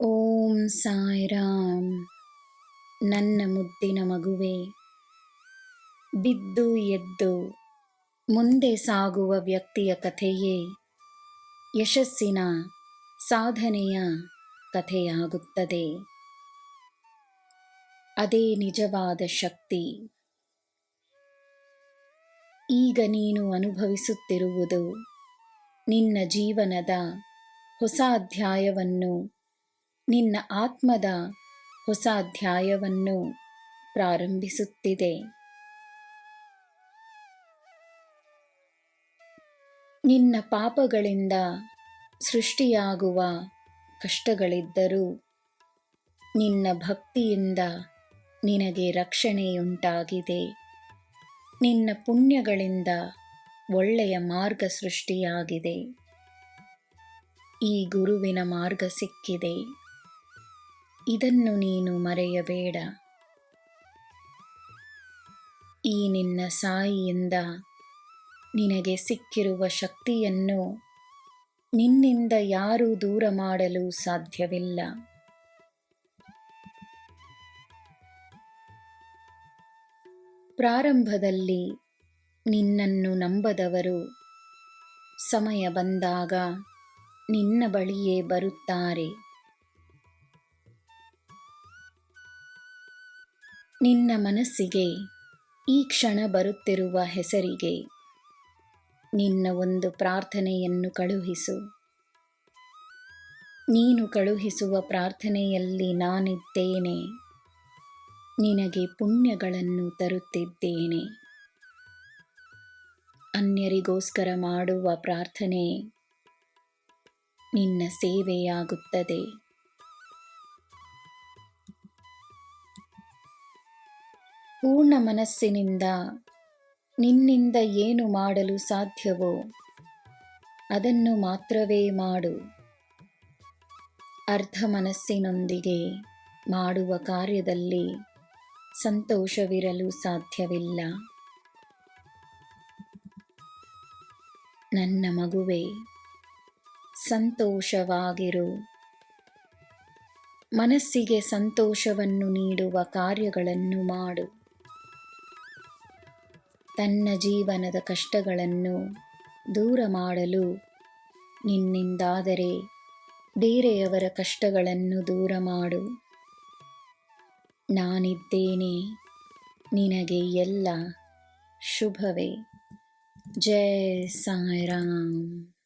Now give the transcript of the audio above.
ಓಂ ಸಾಯಿರಾಮ್. ನನ್ನ ಮುದ್ದಿನ ಮಗುವೆ, ಬಿದ್ದು ಎದ್ದು ಮುಂದೆ ಸಾಗುವ ವ್ಯಕ್ತಿಯ ಕಥೆಯೇ ಯಶಸ್ಸಿನ ಸಾಧನೆಯ ಕಥೆಯಾಗುತ್ತದೆ. ಅದೇ ನಿಜವಾದ ಶಕ್ತಿ. ಈಗ ನೀನು ಅನುಭವಿಸುತ್ತಿರುವುದು ನಿನ್ನ ಜೀವನದ ಹೊಸ ಅಧ್ಯಾಯವನ್ನು, ನಿನ್ನ ಆತ್ಮದ ಹೊಸ ಅಧ್ಯಾಯವನ್ನು ಪ್ರಾರಂಭಿಸುತ್ತಿದೆ. ನಿನ್ನ ಪಾಪಗಳಿಂದ ಸೃಷ್ಟಿಯಾಗುವ ಕಷ್ಟಗಳಿದ್ದರೂ ನಿನ್ನ ಭಕ್ತಿಯಿಂದ ನಿನಗೆ ರಕ್ಷಣೆಯುಂಟಾಗಿದೆ. ನಿನ್ನ ಪುಣ್ಯಗಳಿಂದ ಒಳ್ಳೆಯ ಮಾರ್ಗ ಸೃಷ್ಟಿಯಾಗಿದೆ. ಈ ಗುರುವಿನ ಮಾರ್ಗ ಸಿಕ್ಕಿದೆ. ಇದನ್ನು ನೀನು ಮರೆಯಬೇಡ. ಈ ನಿನ್ನ ಸಾಯಿಯಿಂದ ನಿನಗೆ ಸಿಕ್ಕಿರುವ ಶಕ್ತಿಯನ್ನು ನಿನ್ನಿಂದ ಯಾರೂ ದೂರ ಮಾಡಲು ಸಾಧ್ಯವಿಲ್ಲ. ಪ್ರಾರಂಭದಲ್ಲಿ ನಿನ್ನನ್ನು ನಂಬದವರು ಸಮಯ ಬಂದಾಗ ನಿನ್ನ ಬಳಿಯೇ ಬರುತ್ತಾರೆ. ನಿನ್ನ ಮನಸ್ಸಿಗೆ ಈ ಕ್ಷಣ ಬರುತ್ತಿರುವ ಹೆಸರಿಗೆ ನಿನ್ನ ಒಂದು ಪ್ರಾರ್ಥನೆಯನ್ನು ಕಳುಹಿಸು. ನೀನು ಕಳುಹಿಸುವ ಪ್ರಾರ್ಥನೆಯಲ್ಲಿ ನಾನಿದ್ದೇನೆ. ನಿನಗೆ ಪುಣ್ಯಗಳನ್ನು ತರುತ್ತಿದ್ದೇನೆ. ಅನ್ಯರಿಗೋಸ್ಕರ ಮಾಡುವ ಪ್ರಾರ್ಥನೆ ನಿನ್ನ ಸೇವೆಯಾಗುತ್ತದೆ. ಪೂರ್ಣ ಮನಸ್ಸಿನಿಂದ ನಿನ್ನಿಂದ ಏನು ಮಾಡಲು ಸಾಧ್ಯವೋ ಅದನ್ನು ಮಾತ್ರವೇ ಮಾಡು. ಅರ್ಧ ಮನಸ್ಸಿನೊಂದಿಗೆ ಮಾಡುವ ಕಾರ್ಯದಲ್ಲಿ ಸಂತೋಷವಿರಲು ಸಾಧ್ಯವಿಲ್ಲ. ನನ್ನ ಮಗುವೆ, ಸಂತೋಷವಾಗಿರು. ಮನಸ್ಸಿಗೆ ಸಂತೋಷವನ್ನು ನೀಡುವ ಕಾರ್ಯಗಳನ್ನು ಮಾಡು. ತನ್ನ ಜೀವನದ ಕಷ್ಟಗಳನ್ನು ದೂರ ಮಾಡಲು ನಿನ್ನಿಂದಾದರೆ ಬೇರೆಯವರ ಕಷ್ಟಗಳನ್ನು ದೂರ ಮಾಡು. ನಾನಿದ್ದೇನೆ. ನಿನಗೆ ಎಲ್ಲ ಶುಭವೇ. ಜೈ ಸಾಯಿರಾಮ್.